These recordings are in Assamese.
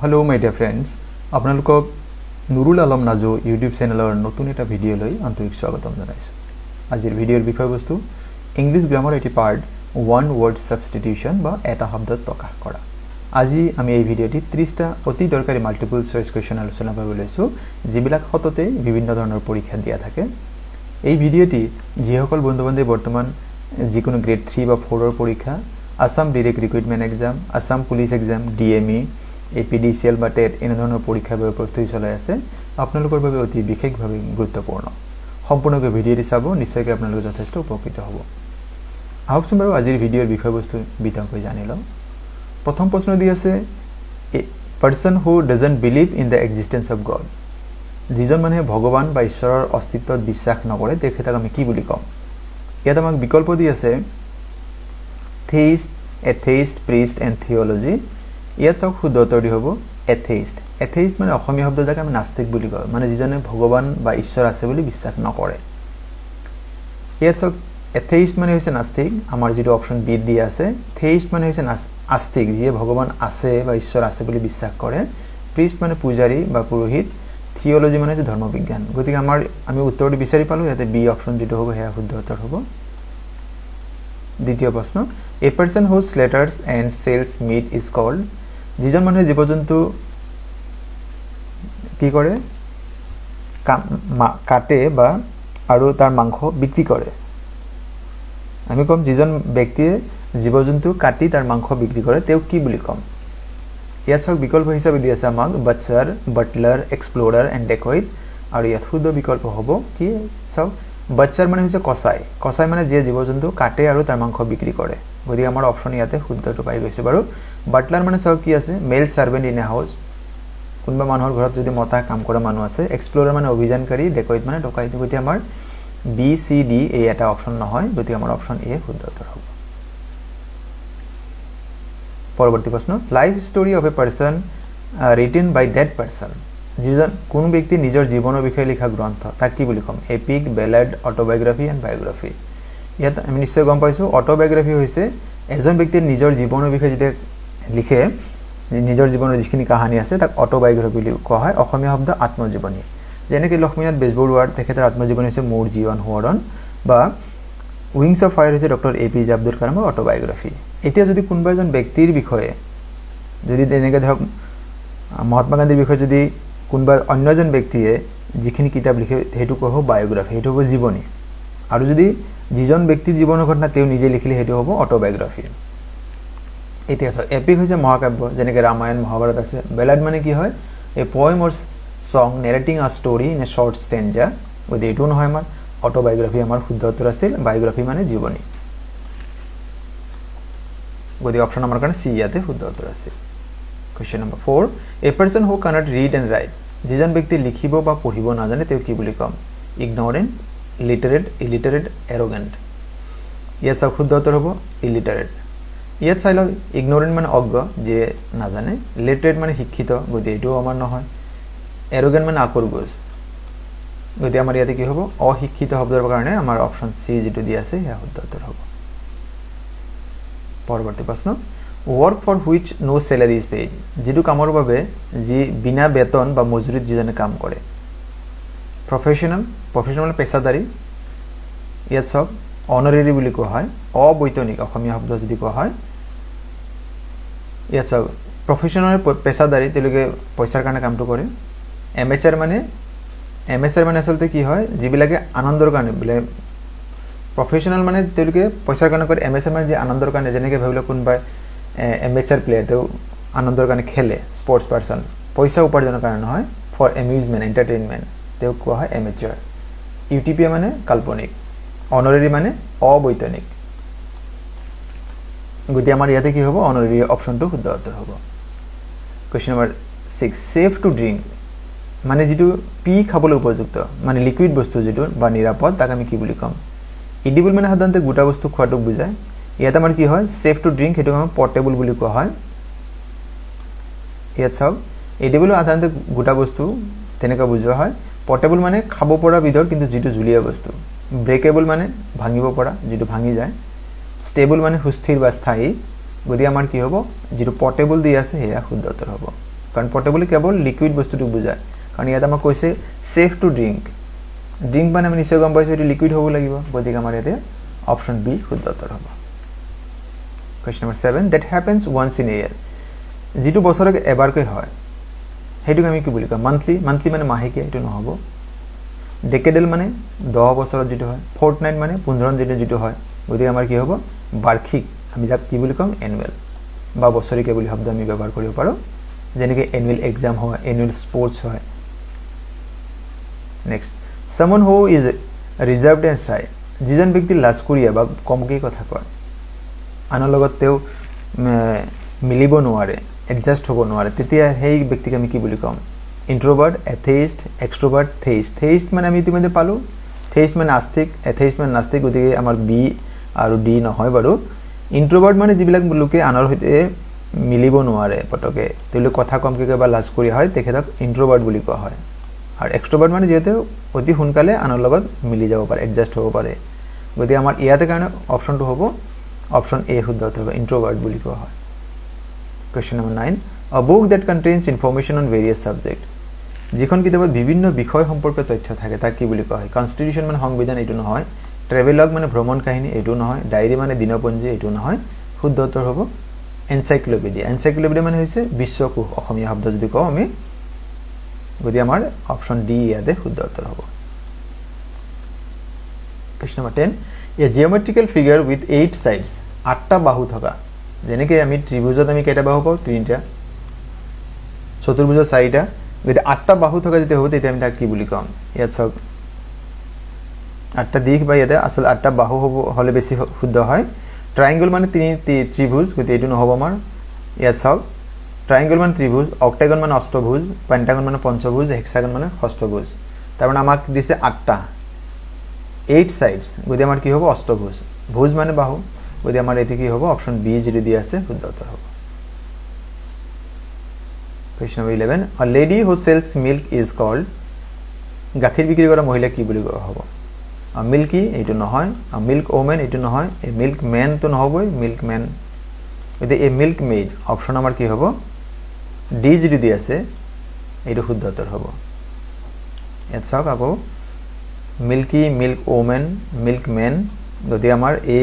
Hello my dear friends, আপোনালোকক নুৰুল আলম নাজো ইউটিউব চেনেলৰ নতুন এটা ভিডিও লৈ আন্তৰিক স্বাগতম জনাইছো। আজিৰ ভিডিওৰ বিষয়বস্তু ইংলিশ গ্ৰামাৰ এটি পাৰ্ট ওয়ান ওয়াৰ্ড সাবস্টিটিউশন বা এটা শব্দত প্ৰকাশ কৰা। আজি আমি এই ভিডিওটি 30টা অতি দৰকাৰী মাল্টিপল চয়েস কোৱেশ্চন আলোচনা কৰিব লৈছো যিবিলাক হততে বিভিন্ন ধৰণৰ পৰীক্ষা দিয়া থাকে। এই ভিডিওটি যিসকল বন্ধু-বান্ধৱী বৰ্তমান যিকোনো গ্ৰেড 3 বা 4 ৰ পৰীক্ষা Assam direct recruitment exam Assam police exam DME APDCL বা টেট এনে ধৰণৰ পৰীক্ষাৰ বাবে প্ৰস্তুতি চলাই আছে আপোনালোকৰ বাবে অতি বিশেষভাৱে গুৰুত্বপূৰ্ণ। সম্পূৰ্ণকৈ ভিডিওটি চাব নিশ্চয়কৈ আপোনালোক যথেষ্ট উপকৃত হ'ব। আহকচোন বাৰু আজিৰ ভিডিওৰ বিষয়বস্তু বিতংকৈ জানি লওঁ। প্ৰথম প্ৰশ্ন দি আছে a person who doesn't believe in the existence of God. যিজন মানুহে ভগৱান বা ঈশ্বৰৰ অস্তিত্বত বিশ্বাস নকৰে তেখেতক আমি কি বুলি কম? ইয়াত আমাক বিকল্প দি আছে theist, atheist, priest and theology. ইয়াত চাওক শুদ্ধ উত্তৰ দি হ'ব atheist. atheist মানে অসমীয়া শব্দ যাক আমি নাস্তিক বুলি কওঁ, মানে যিজনে ভগৱান বা ঈশ্বৰ আছে বুলি বিশ্বাস নকৰে। ইয়াত চাওক atheist মানে হৈছে নাস্তিক, আমাৰ যেটো অপচন বি দি আছে। theist মানে হৈছে আস্তিক, যিয়ে ভগৱান আছে বা ঈশ্বৰ আছে বুলি বিশ্বাস কৰে। priest মানে পূজাৰী বা পুৰোহিত। theology মানে যে ধৰ্মবিজ্ঞান। গতিকে আমি উত্তৰটো বিচাৰি পালো, ইয়াতে বি অপচন যেটো হ'ব হেয়া শুদ্ধ উত্তৰ হ'ব। দ্বিতীয় প্ৰশ্ন a person who slaughters and sells meat is called। যিজন মানুহে জীৱ-জন্তু কি কৰে কাটে বা আৰু তাৰ মাংস বিক্ৰী কৰে, আমি কম যিজন ব্যক্তিয়ে জীৱ-জন্তু কাটি তাৰ মাংস বিক্ৰী কৰে তেওঁ কি বুলি কম? ইয়াত চাওক বিকল্প হিচাপে দি আছে আমাক বাটচাৰ, বাটলাৰ, এক্সপ্লোৰাৰ এণ্ড ডেকইট, আৰু ইয়াত শুদ্ধ বিকল্প হ'ব কি? চাওক বাটচাৰ মানে হৈছে কসাই। কসাই মানে যিয়ে জীৱ-জন্তু কাটে আৰু তাৰ মাংস বিক্ৰী কৰে। গতিকে আমাৰ অপচন ইয়াতে শুদ্ধটো পাই গৈছে বাৰু। বাটলাৰ মানে চাওক কি আছে মেল সাৰ্ভেন্ট ইন এ হাউস, কোনোবা মানুহৰ ঘৰত যদি মতা কাম কৰা মানুহ আছে। এক্সপ্লোৰাৰ মানে অভিযানকাৰী, ডেকইট মানে ডকাইত। গতিকে আমাৰ বি সি ডি এই এটা অপচন নহয়, গতিকে আমাৰ অপচন এ শুদ্ধ উত্তৰ হ'ব। পৰৱৰ্তী প্ৰশ্ন life story of a person written by that person. যিজন কোন ব্যক্তি নিজৰ জীৱনৰ বিষয়ে লিখা গ্ৰন্থ তাক কি বুলি কম? Epic, ballad, autobiography and biography. ইয়াত আমি নিশ্চয় গম পাইছোঁ অটোবায়োগ্ৰাফি হৈছে এজন ব্যক্তিয়ে নিজৰ জীৱনৰ বিষয়ে যেতিয়া লিখে, নিজৰ জীৱনৰ যিখিনি কাহিনী আছে তাক অটোবায়োগ্ৰাফি বুলি কোৱা হয়। অসমীয়া শব্দ আত্মজীৱনী। যেনেকৈ লক্ষ্মীনাথ বেজবৰুৱাৰ তেখেতৰ আত্মজীৱনী হৈছে মোৰ জীৱন সোঁৱৰণ, বা উইংছ অফ ফায়াৰ হৈছে ডক্টৰ এপিজে আব্দুল কালামৰ অটোবায়োগ্ৰাফি। এতিয়া যদি কোনোবা এজন ব্যক্তিৰ বিষয়ে যদি তেনেকৈ ধৰক মহাত্মা গান্ধীৰ বিষয়ে যদি কোনোবা অন্য এজন ব্যক্তিয়ে যিখিনি কিতাপ লিখে সেইটো কোৱা হ'ব বায়োগ্ৰাফি, সেইটো হ'ব জীৱনী। আৰু যদি যিজন ব্যক্তিৰ জীৱনৰ ঘটনা তেওঁ নিজে লিখিলে সেইটো হ'ব অটোবায়োগ্ৰাফি। এতিয়া চাওক এপিক হৈছে মহাকাব্য, যেনেকৈ ৰামায়ণ মহাভাৰত আছে। বেলাড মানে কি হয়? এ পয়েম অৰ সং নেৰেটিং আ story in a short stanza. গতিকে এইটো নহয় আমাৰ অটোবায়োগ্ৰাফি, আমাৰ শুদ্ধ উত্তৰ আছিল বায়োগ্ৰাফি মানে জীৱনী। গতিকে অপশ্যন আমাৰ কাৰণে চি ইয়াতে শুদ্ধ উত্তৰ আছিল। Question number 4 a person who cannot read and write. যিজন ব্যক্তি লিখিব বা পঢ়িব নাজানে তেওঁ কি বুলি ক'ম? ইগনৰেণ্ট, ইলিটাৰেট, ইলিটাৰেট, এৰোগেণ্ট। ইয়াত চাওক শুদ্ধ উত্তৰ হ'ব ইলিটাৰেট। ইয়াত চাই লওক ইগনৰেণ্ট মানে অজ্ঞ, যিয়ে নাজানে। লিটাৰেট মানে শিক্ষিত, গতিকে এইটোও আমাৰ নহয়। এৰোগেণ্ট মানে আকোৰগোজ, গতিকে আমাৰ ইয়াতে কি হ'ব? অশিক্ষিত শব্দৰ কাৰণে আমাৰ অপশ্যন চি যিটো দি আছে সেয়া শুদ্ধ উত্তৰ হ'ব। পৰৱৰ্তী প্ৰশ্ন work for which no' salary is paid. যিটো কামৰ বাবে যি বিনা বেতন বা মজুৰিত যিজনে কাম কৰে। প্ৰফেশ্যনেল, প্ৰফেশ্যনেল মানে পেছাদাৰী। ইয়াত চাওক অনাৰেৰী বুলি কোৱা হয়। অবৈতনিক অসমীয়া শব্দ যদি কোৱা হয়। ইয়াত চাওক প্ৰফেশ্যনেল পেছাদাৰী, তেওঁলোকে পইচাৰ কাৰণে কামটো কৰে। এমেচাৰ মানে আচলতে কি হয়? যিবিলাকে আনন্দৰ কাৰণে বোলে। প্ৰফেশ্যনেল মানে তেওঁলোকে পইচাৰ কাৰণে কৰে। এমেচাৰ মানে যে আনন্দৰ কাৰণে, যেনেকৈ ভাবি লওক কোনোবাই এমেচাৰ প্লেয়াৰ, তেওঁ আনন্দৰ কাৰণে খেলে। স্পৰ্টছ পাৰ্চন, পইচা উপাৰ্জনৰ কাৰণে নহয়, ফৰ এমিউজমেণ্ট এণ্টাৰটেইনমেণ্ট, তেওঁক কোৱা হয় এমেচাৰ। ইউটিপিএ মানে কাল্পনিক। অনাৰেৰী মানে অবৈতনিক। গতিকে আমাৰ ইয়াতে কি হ'ব? অনাৰেৰী অপশ্যনটো শুদ্ধ উত্তৰ হ'ব। Question number 6 safe to drink মানে যিটো পি খাবলৈ উপযুক্ত, মানে লিকুইড বস্তু যিটো বা নিৰাপদ, তাক আমি কি বুলি ক'ম? ইডিবল মানে সাধাৰণতে গোটা বস্তু খোৱাটোক বুজায়। ইয়াত আমাৰ কি হয়? ছেফ টু ড্ৰিংক, সেইটোক আমাৰ পৰ্টেবল বুলি কোৱা হয়। ইয়াত চাওক ইডিবল সাধাৰণতে গোটা বস্তু তেনেকুৱা বুজোৱা হয়। পৰ্টেবল মানে খাব পৰা বিধৰ কিন্তু যিটো জুলীয়া বস্তু। ব্ৰেকেবল মানে ভাঙিব পৰা, যিটো ভাঙি যায়। ষ্টেবল মানে সুস্থিৰ বা স্থায়ী। গতিকে আমাৰ কি হ'ব? যিটো পৰ্টেবল দি আছে সেয়া শুদ্ধ উত্তৰ হ'ব। কাৰণ পটেবল কেৱল লিকুইড বস্তুটো বুজায় কাৰণ ইয়াত আমাক কৈছে সেফ টু ড্ৰিংক ড্ৰিংক মানে আমি নিশ্চয় গম পাইছোঁ এটো লিকুইড হ'ব লাগিব গতিকে আমাৰ ইয়াতে অপচন বি শুদ্ধ উত্তৰ হ'ব question number 7 that happens once in a year যেটো বছৰত এবাৰকৈ হয় হেতুক আমি কি বুলি কম মান্থলি মানে মাহেকীয়া এটো নহব ডেকেডেল মানে 10 বছৰত যেটো হয় ফৰ্টনাইট মানে 15 দিনে যেটো হয় গতিকে আমাৰ কি হ'ব বাৰ্ষিক আমি যাক কি বুলি কম এনুৱেল বা বছৰিকীয়া বুলি শব্দ আমি ব্যৱহাৰ কৰিব পাৰো যেনেকৈ এনুৱেল এক্সাম হয় এনুৱেল স্পৰ্টছ হয় next someone who is reserved and shy যিজন ব্যক্তি লাজকুৰিয়া বা কমকৈ কথা কয় আনৰ লগত তেও মিলিব নোৱাৰে এডজাস্ট হ'ব নোৱাৰে তেতিয়া সেই ব্যক্তিক আমি কি বুলি কম ইন্ট্ৰোভাৰ্ট এথেইষ্ট এক্সট্ৰোভাৰ্ট থেইষ্ট মানে আমি ইতিমধ্যে পালো থেইষ্ট মানে আস্তিক এথেইষ্ট মানে নাস্তিক গতিকে আমাৰ বি আৰু ডি নহয় বাৰু ইন্ট্ৰোভাৰ্ট মানে যিবিলাক লোকে আনৰ সৈতে মিলিব নোৱাৰে পটকে তেওঁলোক কথা কমকৈ কয় বা লাজকুৰিয়া হয় তেখেতক ইন্ট্ৰোভাৰ্ট বুলি কোৱা হয় আৰু এক্সট্ৰোভাৰ্ট মানে যেতে অতি সোনকালে আনৰ লগত মিলি যাব পাৰে এডজাস্ট হ'ব পাৰে গতিকে আমাৰ ইয়াতে কাৰণে অপচনটো হ'ব অপচন এ শুদ্ধ উত্তৰ হ'ব ইন্ট্ৰোভাৰ্ট বুলি কোৱা হয় question number 9 a book that contains information on various subjects যিখন কিতাপত বিভিন্ন বিষয় সম্পৰ্কীয় তথ্য থাকে তাক কি বুলি কোৱা হয় কনস্টিটিউশন মানে সংবিধান এটো নহয় ট্ৰেভেলগ মানে ভ্ৰমণ কাহিনী এটো নহয় ডায়েৰী মানে দিনপঞ্জী এটো নহয় শুদ্ধ উত্তৰ হ'ব এনসাইক্লোপিডিয়া মানে হৈছে বিশ্বকোষ অসমীয়া শব্দ যদি কওঁ আমি গতি আমাৰ অপচন ডি ইয়াতে শুদ্ধ উত্তৰ হ'ব question number 10 a geometrical figure with 8 sides 8টা বাহু থকা যেনেকৈ আমি ত্ৰিভুজত আমি কেইটা বাহু পাওঁ 3টা চতুৰ্ভুজত 4টা গতি 8টা বাহু থকা যদি হ'ব তেতিয়া আমি তাক কি বুলি কম ইয়াত সব 8টা দিশ বা ইয়াতে আসল 8টা বাহু হ'ব হলে বেছি শুদ্ধ হয় ট্ৰায়াঙ্গল মানে ত্ৰিভুজ গতি এটো নহব আমাৰ ইয়াত সব ট্ৰায়াঙ্গল মানে ত্ৰিভুজ অক্টাগন মানে অষ্টভুজ পেন্টাগন মানে পঞ্চভুজ হেক্সাগন মানে ষষ্ঠভুজ তাৰ মানে আমাক দিছে 8টা 8 সাইডস গতি আমাৰ কি হ'ব অষ্টভুজ ভুজ মানে বাহু গতি আমাৰ এটি কি হ'ব অপচন বি যেটো দিয়া আছে শুদ্ধ উত্তৰ হ'ব question number 11 a lady who sells milk is called গাখীৰ বিক্ৰী কৰা মহিলা কি বুলি কোৱা হ'ব a milky এটো নহয় a milk woman এটো নহয় a milk man তো নহবই milk man এতে a milk maid অপচন আমাৰ কি হ'ব ডি যেটো দিয়া আছে এটো শুদ্ধ উত্তৰ হ'ব এত চাওক আকৌ milky milk woman milk man গতি আমাৰ এ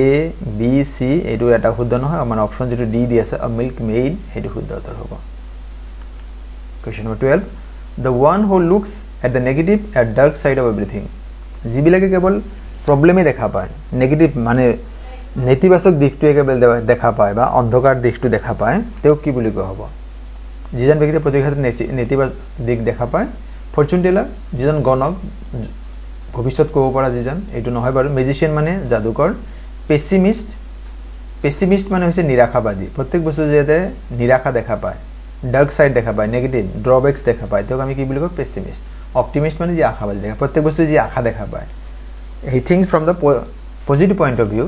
বি সি এটো এটা শুদ্ধ নহয় আমাৰ অপচন যেটো ডি দি আছে a milk maid এটো শুদ্ধ উত্তৰ হ'ব question number 12 the one who looks at the negative at dark side of everything যিবিলাকে কেৱল প্ৰবলেমে দেখা পায় নেগেটিভ মানে নেতিবাচক দিশটোৱে কেৱল দেখা পায় বা অন্ধকাৰ দিশটো দেখা পায় তেও কি বুলি কোৱা হ'ব যিজন ব্যক্তি প্ৰতিঘাত নেতিবাচক দিশ দেখা পায় ফৰচুন টেলাৰ যিজন গণক ভৱিষ্যত ক'ব পৰা যিজন এটো নহয় বাৰু মেজিশিয়ান মানে যাদুকৰ পেছিমিষ্ট মানে হৈছে নিৰাশাবাদী প্ৰত্যেক বস্তু যেতে নিৰাশা দেখা পায় ডার্ক সাইড দেখা পায় নেগেটিভ ড্রব্যাকস দেখা পায় তো আমি কি বলবো পেসিমিস্ট অপটিমিস্ট মানে যে আশাবাদী দেখা প্রত্যেক বস্তু যে আশা দেখা পায় he thinks from the positive point of view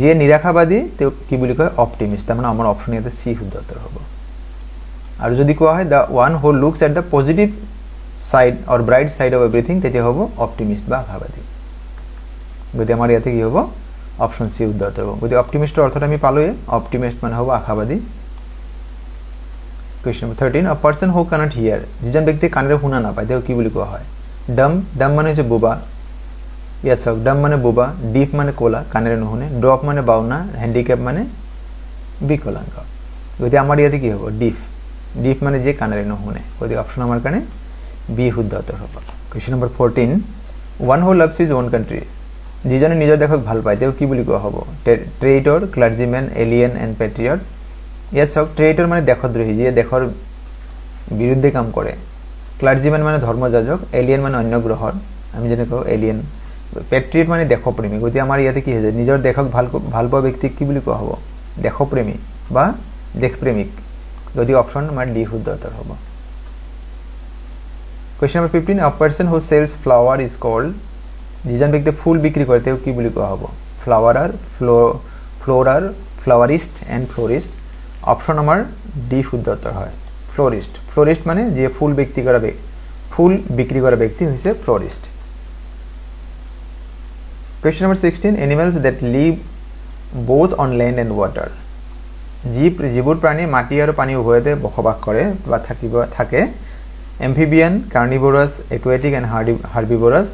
যে নিরাশাবাদী তো কি বলি কয় অপটিমিস্ট তার মানে আমার অপশন এতে সি শুদ্ধ উত্তর হবে আর যদি কোয়া হয় the one who looks at the positive side or bright side of everything তেতে হবে অপটিমিস্ট বা আশাবাদী গতি আমার ইয়াতে কি হবে অপশন সি শুদ্ধ উত্তর হবে গতি অপটিমিস্টের অর্থটা আমি পালোয়ে অপটিমিস্ট মানে হবে আশাবাদী question number 13 a person who cannot hear যিজন ব্যক্তি কাণেৰে শুনা নাপায় তেও কি বুলি কোৱা হয় ডাম মানে হৈছে বোবা ইয়াত সব ডাম মানে বোবা ডিফ মানে কোলা কাণেৰে নুশুনে ড্ৰপ মানে বাউনা হ্যান্ডিক্যাপ মানে বিকলাঙ্গ গতি আমাৰ ইয়াতে কি হ'ব ডিফ মানে যে কাণেৰে নুশুনে গতি অপচন আমাৰ কাৰণে বি শুদ্ধ উত্তৰ হ'ব question number 14 one who loves his own country যিজনে নিজৰ দেশক ভাল পায় তেও কি বুলি কোৱা হ'ব ট্ৰেইটৰ ক্লাৰ্জিম্যান এলিয়েন এন্ড পেট্ৰিয়ট ইয়াত সব ট্ৰেইটৰ মানে দেশদ্ৰোহী যে দেশৰ বিৰুদ্ধে কাম কৰে ক্লাৰ্জিম্যান মানে ধৰ্মযাজক এলিয়েন মানে অন্য গ্ৰহৰ আমি যেনে কও এলিয়েন পেট্ৰিয়ট মানে দেশপ্ৰেমী গতি আমাৰ ইয়াতে কি হৈছে নিজৰ দেশক ভাল পোৱা ব্যক্তিক কি বুলি কোৱা হ'ব দেশপ্ৰেমী বা দেশপ্ৰেমিক গতি অপশন আমাৰ ডি শুদ্ধ উত্তৰ হ'ব question number 15 a person who sells flower is called যিজন ব্যক্তি ফুল বিক্ৰী কৰে তেও কি বুলি কোৱা হ'ব ফ্লাৱাৰিস্ট এন্ড ফ্লোরিস্ট অপশন আমার ডি শুদ্ধ উত্তর হয় ফ্লোরিস্ট মানে যে ফুল বিক্রি করা ব্যক্তি হইছে florist question number 16 animals that live both on land and water যিবোৰ প্ৰাণী মাটি আৰু পানী উভয়তে বসবাস কৰে বা থাকে এম্ফিবিয়ান কাৰ্নিভোৰাছ একুৱেটিক এণ্ড হাৰ্বিভোৰাছ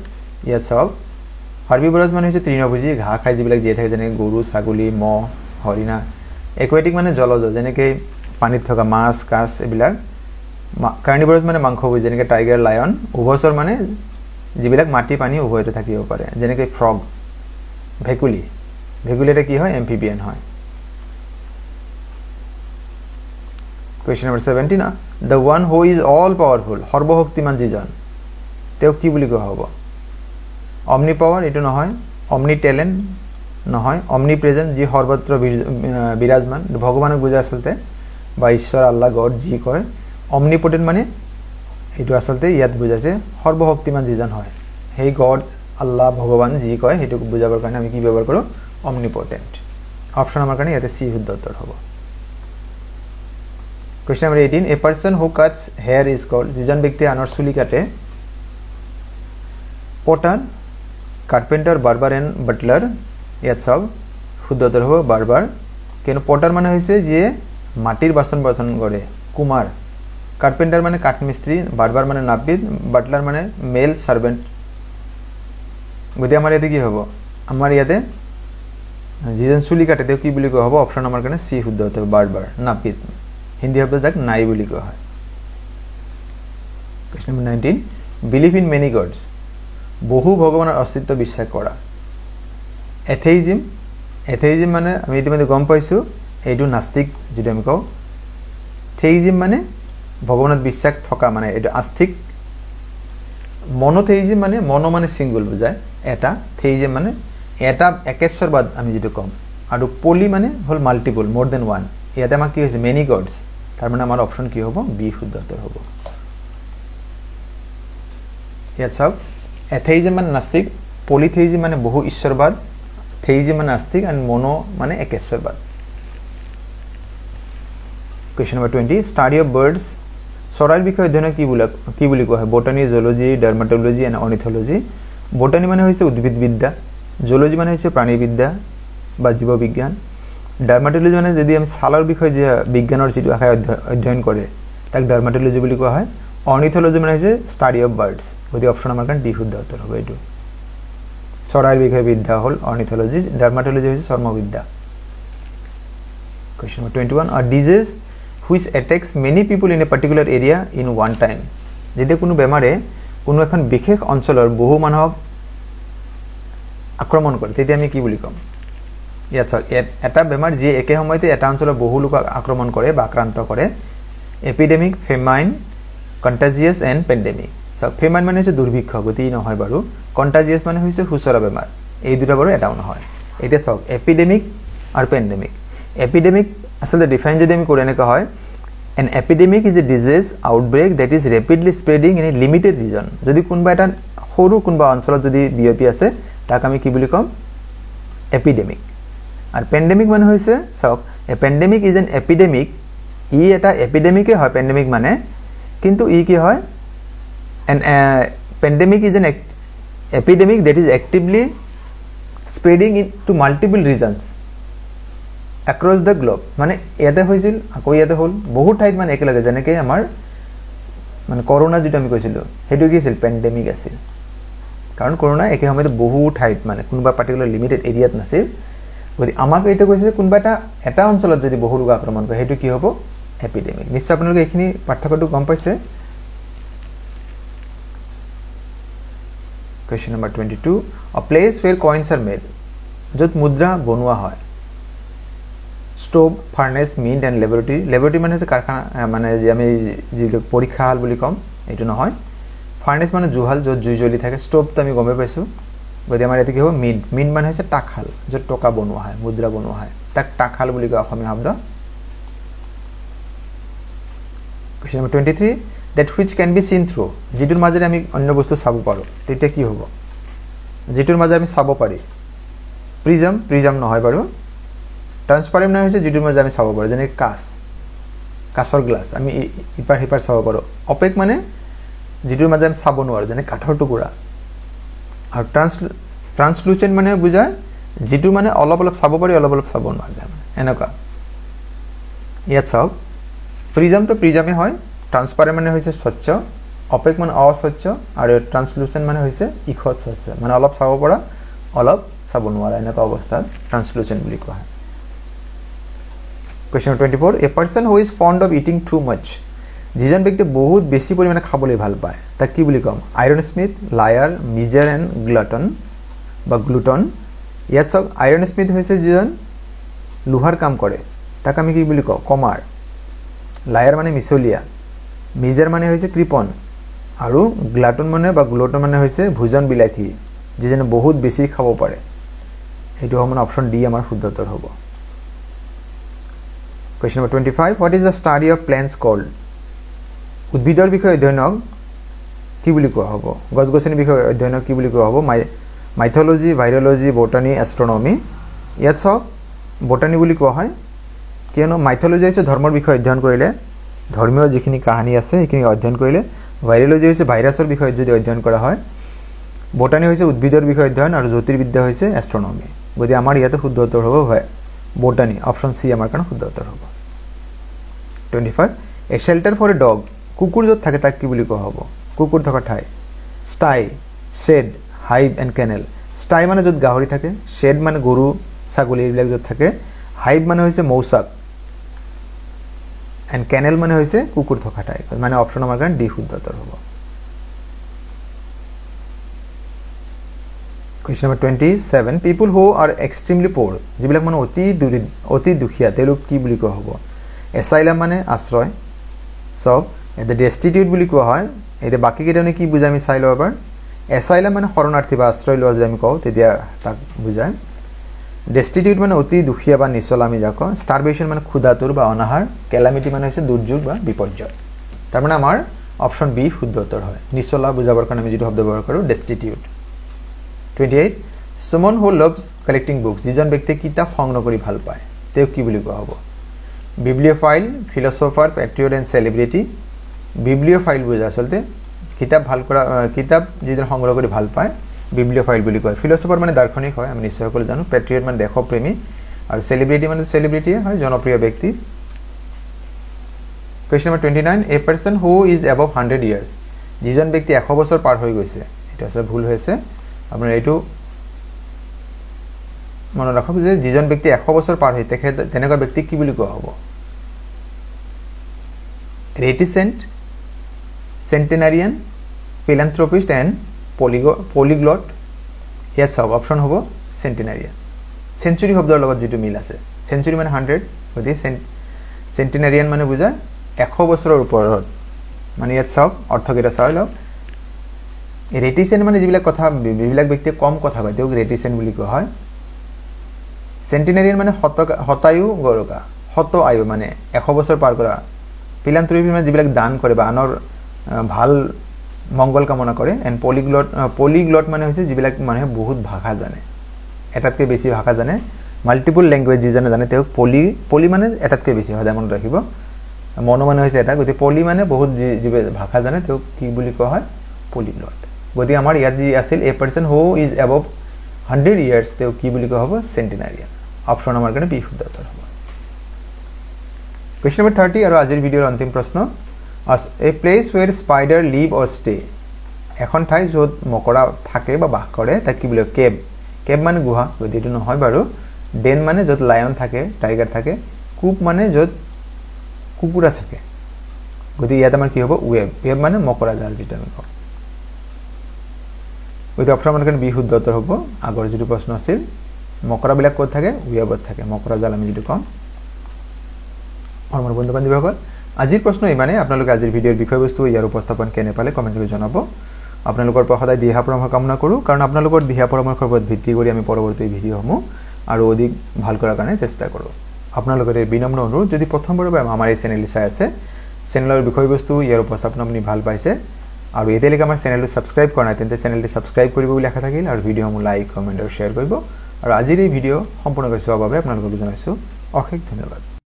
ইয়াত চাওক হাৰ্বিভোৰাছ মানে হৈছে তৃণভোজী ঘাঁহ খাই যিবিলাক জীয়াই থাকে যেনেকৈ গৰু ছাগলী মহ হৰিণা একুৱেটিক মানে জলজ যেনেকৈ পানীত থকা মাছ কাছ এইবিলাক কাৰ্নিভোৰাছ মানে মাংসভোজী যেনেকৈ টাইগাৰ লায়ন উভচৰ মানে যিবিলাক মাটি পানী উভয়তে থাকিব পাৰে যেনেকৈ ফ্ৰগ ভেকুলী এটা কি হয় এম্ফিবিয়ান হয় Question number 17 the one who is all powerful সৰ্বশক্তিমান যিজন তেওঁ কি বুলি কোৱা হ'ব omni power এটো নহয় omni talent নহয় omni present যি সৰ্বত্ৰ বিৰাজমান ভগৱানক বুজা আচলতে বা ঈশ্বৰ আল্লাহ গড যি কয় omnipotent মানে এটো আচলতে ইয়াত বুজাছে সৰ্বশক্তিমান যিজন হয় সেই গড আল্লাহ ভগৱান যি কয় হেতু বুজাবৰ কাৰণে আমি কি ব্যৱহাৰ কৰো omnipotent অপচন আমাৰ কাৰণে ইয়াতে সি শুদ্ধ উত্তৰ হ'ব Question number 18 a person who cuts hair is called যিজন ব্যক্তি আনৰ চুলি কাটে potter carpenter barber and butler ইয়াত সব শুদ্ধ উত্তৰ হ'ব barber কেন potter মানে হৈছে যে মাটিৰ বাচন কৰে কুমাৰ carpenter মানে কাঠমিস্ত্ৰী barber মানে নাপিত butler মানে মেল সাৰ্ভেন্ট গতি আমাৰ ইয়াতে কি হ'ব আমাৰ ইয়াতে যিজন চুলি কাটে তেওঁ কি বুলি কোৱা হ'ব অপচন আমাৰ কাৰণে সি শুদ্ধ উত্তৰ barber নাপিত হিন্দী শব্দ যাক নাই বুলি কোৱা হয় Question number 19 believe in many gods বহু ভগৱানৰ অস্তিত্ব বিশ্বাস কৰা এথেইজম মানে আমি ইতিমধ্যে গম পাইছো এইটো নাস্তিক যেটা আমি কও থেইজম মানে ভগৱানত বিশ্বাস থকা মানে এটা আস্তিক মনোথেইজম মানে মনো মানে সিঙ্গল বুজায় এটা থেইজম মানে এটা একেশ্বৰবাদ আমি যেটো কম আৰু পলি মানে হল মাল্টিপল মোৰ দেন ওয়ান ইয়াতে আমাৰ কি হৈছে মেনি গডস তাৰ মানে আমাৰ অপশন কি হ'ব বি শুদ্ধ উত্তৰ হ'ব ইয়াত সব এথেইজম মানে নাস্তিক পলিথেইজম মানে বহু ঈশ্বৰবাদ থেইজম মানে নাস্তিক এন্ড মনো মানে একেশ্বৰবাদ Question number 20 study of birds চৰাইৰ বিষয়ে অধ্যয়ন কি বুলি কোৱা হয় বটানী জুলজি ডাৰ্মাটোলজি এন্ড অৰ্নিথোলজি বটানী মানে হৈছে উদ্ভিদবিদ্যা জুলজি মানে হৈছে প্ৰাণীবিদ্যা বা জীৱবিজ্ঞান ডাৰ্মাটোলজি মানে যদি আমি ছালৰ বিষয়ে যে বিজ্ঞানৰ যেটো আশায় অধ্যয়ন কৰে তাক ডাৰ্মাটোলজি বুলি কোৱা হয় অৰ্নিথোলজি মানে হৈছে স্টাডি অফ বাৰ্ডস গতি অপচন আমাৰ কাৰণে ডি শুদ্ধ উত্তৰ হ'ব এটো চৰাইৰ বিষয়ে বিদ্যা হল অৰ্নিথোলজি ডাৰ্মাটোলজি হৈছে চৰ্মবিদ্যা Question number 21 a disease which attacks many people in a particular area in one time যেটা কোনো বেমারে কোনো এখন বিশেষ অঞ্চলৰ বহু মানুহক আক্ৰমণ কৰে তেতিয়া আমি কি বুলি কম ইয়াত এটা বেমাৰ যে একে সময়তে এটা অঞ্চলৰ বহু লোক আক্ৰমণ কৰে বা আক্ৰান্ত কৰে epidemic famine contagious and pandemic so famine মানে হৈছে দুৰ্ভিক্ষ গতি নহয় বাৰু কন্টাজিয়াস মানে হৈছে হুচৰা বেমাৰ এই দুটা বাৰু এটাও নহয় এটা সব এপিডেমিক আৰু পেন্ডেমিক এপিডেমিক আসলে ডিফাইন যদি আমি করে নেকা হয় an epidemic is a disease outbreak that is rapidly spreading in a limited region যদি কোনবা এটা সৰু কোনবা অঞ্চলত যদি বিয়পি আছে তাক আমি কি বুলি কম এপিডেমিক আর পেন্ডেমিক মানে হৈছে সব a pandemic is an epidemic ই এটা এপিডেমিকে হয় পেন্ডেমিক মানে কিন্তু ই কি হয় an pandemic is an epidemic that is actively spreading into multiple regions across the globe মানে ইয়াতে হৈছিল আকৌ ইয়াতে হল বহুত ঠাইত মানে একেলগে যেনেকৈ আমাৰ মানে কৰোনা যেটা আমি কৈছিল হেতু কি আছিল পেন্ডেমিক আছিল কাৰণ করোনা একে সময়তে বহু ঠাইত মানে কোনবা পার্টিকুলার লিমিটেড এরিয়াত নাছিল গতি আমাক এইটো কৈছে কোনবা এটা অঞ্চলত যদি বহু লোক আক্ৰমণ কৰে হেতু কি হ'ব এপিডেমিক নিশ্চয় আপোনালোকে এইখিনি পাঠ্যক্ৰমটো গম পাইছে Question number 22 a place where coins are made যত মুদ্রা বনোৱা হয় stove furnace mint and laboratory মানে যে কারখানা মানে যে আমি যে পরীক্ষা হল বুলি কম এটো নহয় furnace মানে জুহাল যত জুই জ্বলি থাকে stove তো আমি গমে পাইছো গতি আমাৰ এতে কি হ'ব mint মানে হৈছে টাকহাল যত টকা বনোৱা হয় মুদ্ৰা বনোৱা হয় তাক টাকহাল বুলি কয় অসমীয়া শব্দ Question number 23 that which can be seen through যেটোৰ মাজেৰে আমি অন্য বস্তু চাব পাৰো তেতিয়া কি হ'ব যেটোৰ মাজেৰে আমি চাব পাৰি প্ৰিজম নহয় বাৰু ট্ৰান্সপাৰেন্ট না হইছে যেটোৰ মাজে আমি চাব পাৰো যেনে কাঁচৰ গ্লাস আমি ইপাৰ হিপাৰ চাব পাৰো অপেক মানে যেটোৰ মাজে আমি চাব নোৱাৰো যেনে কাঠৰ টুকুৰা আৰু ট্ৰান্সলুচেন্ট মানে বুজায় যেটো মানে অলপ অলপ চাব পাৰি অলপ অলপ চাব নোৱাৰে এনেকা ইয়াত চাওক প্ৰিজম তো প্ৰিজমে হয় ট্ৰান্সপাৰেণ্ট মানে হৈছে স্বচ্ছ অপেক মানে অস্বচ্ছ আৰু ট্ৰান্সলুচেণ্ট মানে হৈছে ইখত স্বচ্ছ মানে অলপ চাব পৰা অলপ চাব নোৱাৰা এনেকুৱা অৱস্থাত ট্ৰান্সলুচেণ্ট বুলি কোৱা হয় Question 24 A person who is fond of eating too much যিজন ব্যক্তি বহুত বেছি পৰিমাণে খাবলৈ ভাল পায় তাক কি বুলি কম আইৰন স্মিথ লায়াৰ মিজাৰ এণ্ড গ্লটন বা গ্লুটন ইয়াত চাওক আইৰন স্মিথ হৈছে যিজন লোহাৰ কাম কৰে তাক আমি কি বুলি কওঁ কমাৰ লায়াৰ মানে মিছলীয়া মিজাৰ মানে হৈছে কৃপণ আৰু গ্লটন মানে বা গ্লুটন মানে হৈছে ভোজন বিলাথী যিজনে বহুত বেছি খাব পাৰে এইটো হ'ব অপশ্যন ডি আমাৰ শুদ্ধ উত্তৰ হ'ব Question number 25 What is the study of plants called উদ্ভিদৰ বিষয়ে অধ্যয়নক কি বুলি কোৱা হ'ব গছগছনিৰ বিষয়ে অধ্যয়নক কি বুলি কোৱা হ'ব মাইথোলজি ভাইৰোলজি বটানী এষ্ট্ৰোনমি ইয়াত চাওক বটানী বুলি কোৱা হয় কিয়নো মাইথোলজি হৈছে ধৰ্মৰ বিষয়ে অধ্যয়ন কৰিলে ধৰ্মীয় যিখিনি কাহিনী আছে সেইখিনি অধ্যয়ন কৰিলে ভাইৰোলজি হৈছে ভাইৰাছৰ বিষয়ে যদি অধ্যয়ন কৰা হয় বটানী হৈছে উদ্ভিদৰ বিষয়ে অধ্যয়ন আৰু জ্যোতিৰ্বিদ্যা হৈছে এষ্ট্ৰোনমি গতিকে আমাৰ ইয়াতে শুদ্ধ উত্তৰ হ'ব বটানী অপশ্যন সি আমাৰ কাৰণে শুদ্ধ উত্তৰ হ'ব 25 A shelter for a dog কুকুৰ য'ত থাকে তাক কি বুলি কোৱা হ'ব কুকুৰ থকা ঠাই ষ্টাই শেড হাইভ এণ্ড কেনেল ষ্টাই মানে য'ত গাহৰি থাকে শেড মানে গৰু ছাগলী এইবিলাক য'ত থাকে হাইভ মানে হৈছে মৌচাক এণ্ড কেনেল মানে হৈছে কুকুৰ থকা ঠাই মানে অপশ্যন আমাৰ কাৰণে ডি শুদ্ধ উত্তৰ হ'ব Question number 27 People who are extremely poor যিবিলাক মানে অতি দুখীয়া তেওঁলোক কি বুলি কোৱা হ'ব এছাইলাম মানে আশ্ৰয় সব এটা ডেষ্টিটিউট বুলি কোৱা হয় এটা বাকি কেইটানে কি বুজাই আমি চাই লওঁ এবাৰ এছাইলাম মানে শৰণাৰ্থী বা আশ্ৰয় লোৱা যদি আমি কওঁ তেতিয়া তাক বুজায় ডেষ্টিটিউট মানে অতি দুখীয়া বা নিচলা আমি যাক ষ্টাৰভেশ্যন মানে ক্ষুধাতুৰ বা অনাহাৰ কেলামিটি মানে হৈছে দুৰ্যোগ বা বিপৰ্যয় তাৰমানে আমাৰ অপশ্যন বি শুদ্ধ উত্তৰ হয় নিচলা বুজাবৰ কাৰণে আমি যিটো শব্দ ব্যৱহাৰ কৰোঁ ডেষ্টিটিউট 28 Someone who loves collecting books যিজন ব্যক্তি কিতাপ সংগ্ৰহ কৰি ভাল পায় তেওঁ কি বুলি কোৱা হ'ব বিব্লিঅফাইল ফিলছফাৰ পেট্ৰিয়ট এণ্ড চেলিব্ৰিটি বিব্লিঅফাইল বুজা আচলতে কিতাপ ভাল কৰা কিতাপ যিজন সংগ্ৰহ কৰি ভাল পায় বিব্লিঅফাইল বুলি কয় ফিলছফাৰ মানে দাৰ্শনিক হয় আমি নিশ্চয় সকলোৱে জানো পেট্ৰিয়ট মানে দেশপ্ৰেমী আৰু চেলিব্ৰিটি মানে চেলিব্ৰিটি হয় জনপ্ৰিয় ব্যক্তি Question number 29 A person who is above 100 years যিজন ব্যক্তি 100 বছৰ পাৰ হৈ গৈছে এটা আছে ভুল হৈছে আপোনাৰ এইটো মনত ৰাখক যে যিজন ব্যক্তি 100 বছৰ পাৰ হৈ তেনেকুৱা ব্যক্তি কি বুলি কোৱা হ'ব ৰেটিসেন্ট সেন্টেনাৰিয়ান ফিলান্থ্ৰপিষ্ট এণ্ড পলিগ্লট ইয়াত সব অপশ্যন হ'ব সেন্টেনাৰিয়ান সেঞ্চুৰী শব্দৰ লগত যিটো মিল আছে সেঞ্চুৰী মানে 100 গতিকে সেন্টেনাৰিয়ান মানে বুজায় 100 বছৰৰ ওপৰত মানে ইয়াত সব অৰ্থকেইটা চাই লওক ৰেটিসেন্ট মানে যিবিলাক কথা যিবিলাক ব্যক্তিয়ে কম কথা কয় তেওঁক ৰেটিসেন্ট বুলি কোৱা হয় সেন্টেনাৰিয়ান মানে শতায়ু গৰকা শত আয়ু মানে 100 বছৰ পাৰ কৰা ফিলান্থ্ৰপি মানে যিবিলাক দান কৰে বা আনৰ ভাল মংগল কামনা কৰে এণ্ড পলিগ্লট মানে হৈছে যিবিলাক মানুহে বহুত ভাষা জানে এটাতকৈ বেছি ভাষা জানে মাল্টিপল লেংগুৱেজ যিজনে জানে তেওঁক পলি মানে এটাতকৈ বেছি হয় মনত ৰাখিব মনো মানে হৈছে এটা গতিকে পলি মানে বহুত যি ভাষা জানে তেওঁক কি বুলি কোৱা হয় পলিগ্লট গতিকে আমাৰ ইয়াত যি আছিল a person who is above 100 years তেওঁক কি বুলি কোৱা হ'ব সেন্টেনাৰিয়ান অপশ্যন আমাৰ কাৰণে বি শুদ্ধ উত্তৰ হ'ব Question number 30 আৰু আজিৰ ভিডিঅ'ৰ অন্তিম প্ৰশ্ন a place where spider live or stay এখন ঠাই য'ত মকৰা থাকে বা বাস কৰে তাক কি বুলি কেব কেব মানে গুহা গতিকে এইটো নহয় বাৰু ডেন মানে য'ত লায়ন থাকে টাইগাৰ থাকে কুপ মানে য'ত কুকুৰা থাকে গতিকে ইয়াত আমাৰ কি হ'ব ৱেব মানে মকৰা জাল যিটো আমি কওঁ গতিকে অপশ্যন আমাৰ কাৰণে বি শুদ্ধ উত্তৰ হ'ব আগৰ যিটো প্ৰশ্ন আছিল মকৰাবিলাক ক'ত থাকে ৱেবত থাকে মকৰা জাল আমি যিটো কওঁ আমাৰ বন্ধু বান্ধৱীসকল আজিৰ প্ৰশ্ন ইমানে আপোনালোকে আজিৰ ভিডিঅ'ৰ বিষয়বস্তু ইয়াৰ উপস্থাপন কেনে পালে কমেণ্ট কৰি জনাব আপোনালোকৰ পৰা সদায় দিহা পৰামৰ্শ কামনা কৰোঁ কাৰণ আপোনালোকৰ দিহা পৰামৰ্শৰ ওপৰত ভিত্তি কৰি আমি পৰৱৰ্তী ভিডিঅ'সমূহ আৰু অধিক ভাল কৰাৰ কাৰণে চেষ্টা কৰোঁ আপোনালোকৰ এই বিনম্ৰ অনুৰোধ যদি প্ৰথমবাৰৰ বাবে আমাৰ এই চেনেলটি চাই আছে চেনেলৰ বিষয়বস্তু ইয়াৰ উপস্থাপন আপুনি ভাল পাইছে আৰু এতিয়ালৈকে আমাৰ চেনেলটো ছাবস্ক্ৰাইব কৰা নাই তেন্তে চেনেলটো ছাবস্ক্ৰাইব কৰিব বুলি আশা থাকিল আৰু ভিডিঅ'সমূহ লাইক কমেণ্ট আৰু শ্বেয়াৰ কৰিব আৰু আজিৰ এই ভিডিঅ' সম্পূৰ্ণকৈ চোৱাৰ বাবে আপোনালোকক জনাইছোঁ অশেষ ধন্যবাদ